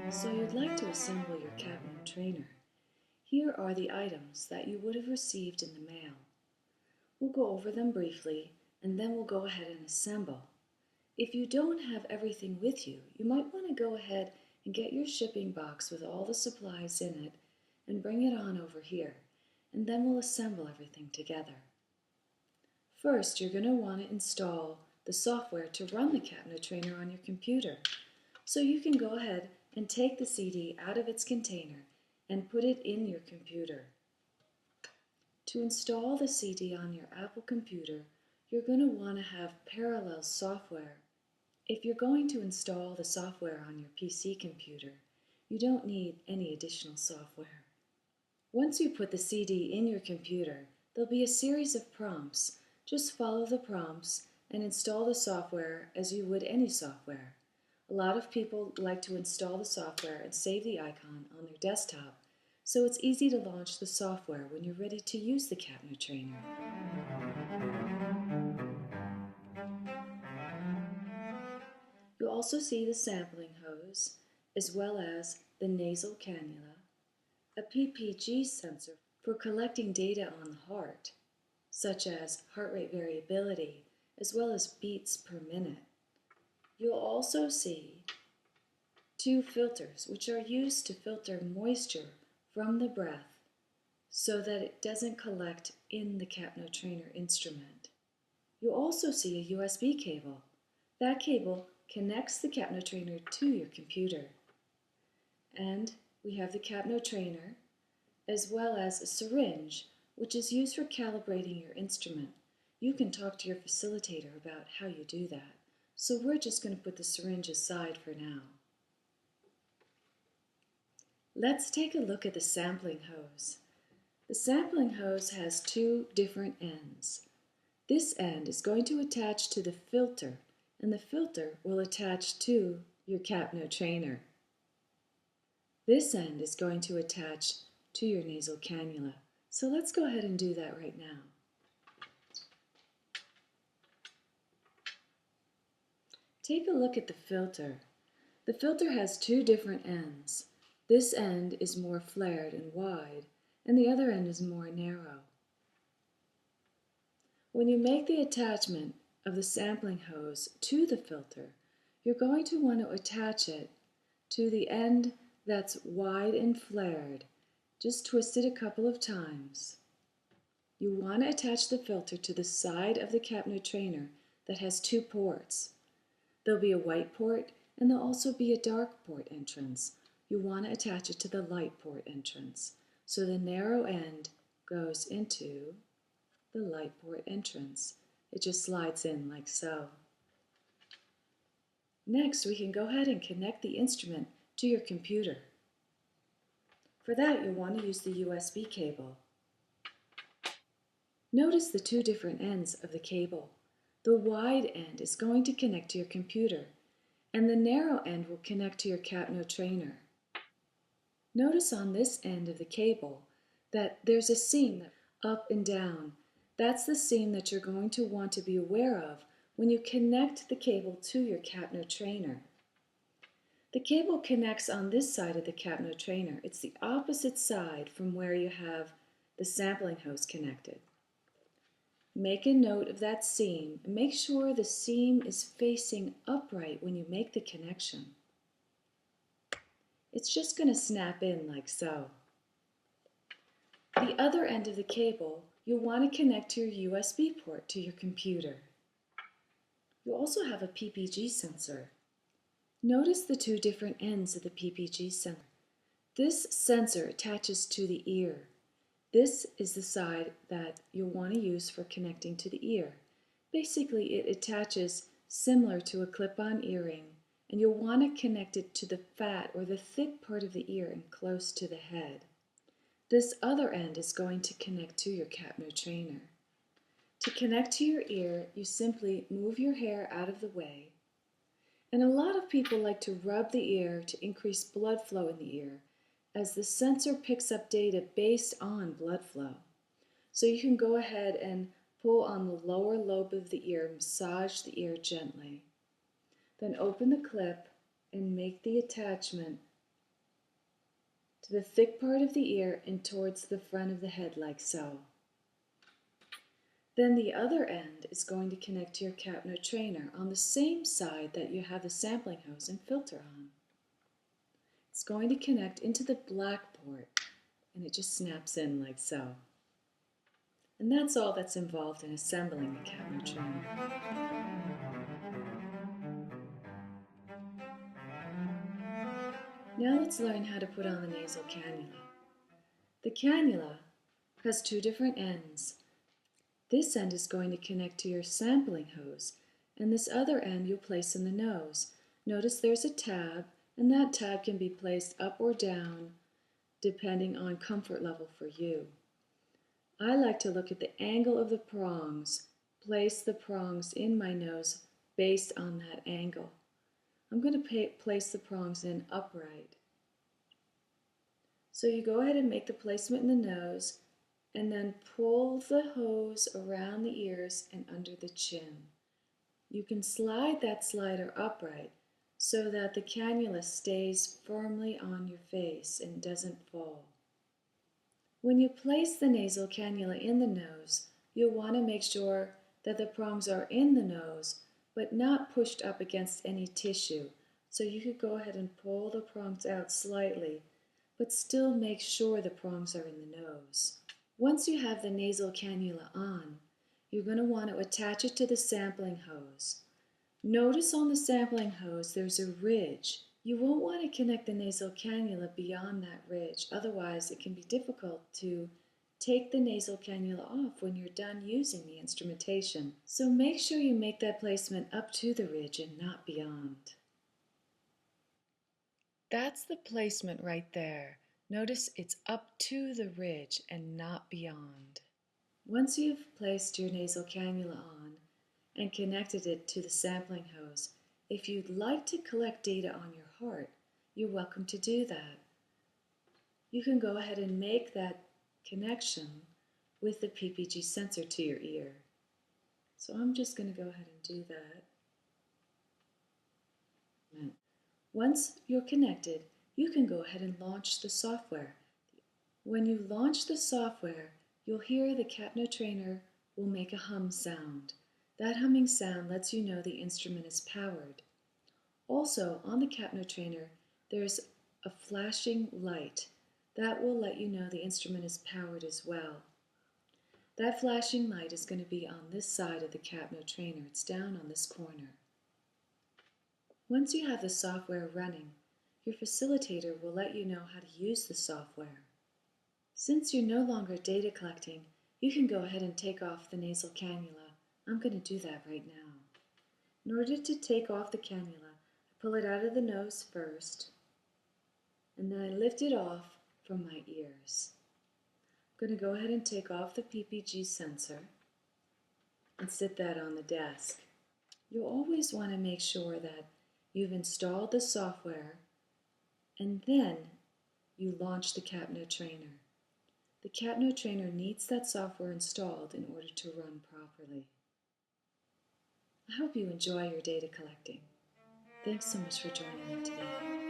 So you'd like to assemble your CapnoTrainer. Here are the items that you would have received in the mail. We'll go over them briefly and then we'll go ahead and assemble. If you don't have everything with you, you might want to go ahead and get your shipping box with all the supplies in it and bring it on over here, and then we'll assemble everything together. First, you're going to want to install the software to run the CapnoTrainer on your computer. So you can go ahead and take the CD out of its container and put it in your computer. To install the CD on your Apple computer, you're going to want to have parallel software. If you're going to install the software on your PC computer, you don't need any additional software. Once you put the CD in your computer, there'll be a series of prompts. Just follow the prompts and install the software as you would any software. A lot of people like to install the software and save the icon on their desktop, so it's easy to launch the software when you're ready to use the CapnoTrainer. You'll also see the sampling hose, as well as the nasal cannula, a PPG sensor for collecting data on the heart, such as heart rate variability, as well as beats per minute. You'll also see 2 filters, which are used to filter moisture from the breath so that it doesn't collect in the CapnoTrainer instrument. You'll also see a USB cable. That cable connects the CapnoTrainer to your computer. And we have the CapnoTrainer, as well as a syringe, which is used for calibrating your instrument. You can talk to your facilitator about how you do that. So we're just going to put the syringe aside for now. Let's take a look at the sampling hose. The sampling hose has 2 different ends. This end is going to attach to the filter, and the filter will attach to your CapnoTrainer. This end is going to attach to your nasal cannula. So let's go ahead and do that right now. Take a look at the filter. The filter has 2 different ends. This end is more flared and wide, and the other end is more narrow. When you make the attachment of the sampling hose to the filter, you're going to want to attach it to the end that's wide and flared. Just twist it a couple of times. You want to attach the filter to the side of the CapnoTrainer that has 2 ports. There'll be a white port and there'll also be a dark port entrance. You want to attach it to the light port entrance. So the narrow end goes into the light port entrance. It just slides in like so. Next, we can go ahead and connect the instrument to your computer. For that, you'll want to use the USB cable. Notice the 2 different ends of the cable. The wide end is going to connect to your computer, and the narrow end will connect to your CapnoTrainer. Notice on this end of the cable that there's a seam up and down. That's the seam that you're going to want to be aware of when you connect the cable to your CapnoTrainer. The cable connects on this side of the CapnoTrainer. It's the opposite side from where you have the sampling hose connected. Make a note of that seam and make sure the seam is facing upright when you make the connection. It's just going to snap in like so. The other end of the cable, you'll want to connect to your USB port to your computer. You'll also have a PPG sensor. Notice the 2 different ends of the PPG sensor. This sensor attaches to the ear. This is the side that you'll want to use for connecting to the ear. Basically, it attaches similar to a clip-on earring, and you'll want to connect it to the fat or the thick part of the ear and close to the head. This other end is going to connect to your CapnoTrainer. To connect to your ear, you simply move your hair out of the way. And a lot of people like to rub the ear to increase blood flow in the ear, as the sensor picks up data based on blood flow. So you can go ahead and pull on the lower lobe of the ear, massage the ear gently. Then open the clip and make the attachment to the thick part of the ear and towards the front of the head like so. Then the other end is going to connect to your CapnoTrainer on the same side that you have the sampling hose and filter on. It's going to connect into the black port and it just snaps in like so. And that's all that's involved in assembling the CapnoTrainer. Now let's learn how to put on the nasal cannula. The cannula has two different ends. This end is going to connect to your sampling hose, and this other end you'll place in the nose. Notice there's a tab, and that tab can be placed up or down depending on comfort level for you. I like to look at the angle of the prongs, place the prongs in my nose based on that angle. I'm going to place the prongs in upright. So you go ahead and make the placement in the nose, and then pull the hose around the ears and under the chin. You can slide that slider upright so that the cannula stays firmly on your face and doesn't fall. When you place the nasal cannula in the nose, you'll want to make sure that the prongs are in the nose but not pushed up against any tissue. So you could go ahead and pull the prongs out slightly, but still make sure the prongs are in the nose. Once you have the nasal cannula on, you're going to want to attach it to the sampling hose. Notice on the sampling hose there's a ridge. You won't want to connect the nasal cannula beyond that ridge, otherwise it can be difficult to take the nasal cannula off when you're done using the instrumentation. So make sure you make that placement up to the ridge and not beyond. That's the placement right there. Notice it's up to the ridge and not beyond. Once you've placed your nasal cannula on and connected it to the sampling hose, if you'd like to collect data on your heart, you're welcome to do that. You can go ahead and make that connection with the PPG sensor to your ear. So I'm just going to go ahead and do that. Once you're connected, you can go ahead and launch the software. When you launch the software, you'll hear the CapnoTrainer will make a hum sound. That humming sound lets you know the instrument is powered. Also, on the CapnoTrainer, there's a flashing light. That will let you know the instrument is powered as well. That flashing light is going to be on this side of the CapnoTrainer. It's down on this corner. Once you have the software running, your facilitator will let you know how to use the software. Since you're no longer data collecting, you can go ahead and take off the nasal cannula. I'm going to do that right now. In order to take off the cannula, I pull it out of the nose first, and then I lift it off from my ears. I'm going to go ahead and take off the PPG sensor and sit that on the desk. You'll always want to make sure that you've installed the software and then you launch the CapnoTrainer. The CapnoTrainer needs that software installed in order to run properly. I hope you enjoy your data collecting. Thanks so much for joining me today.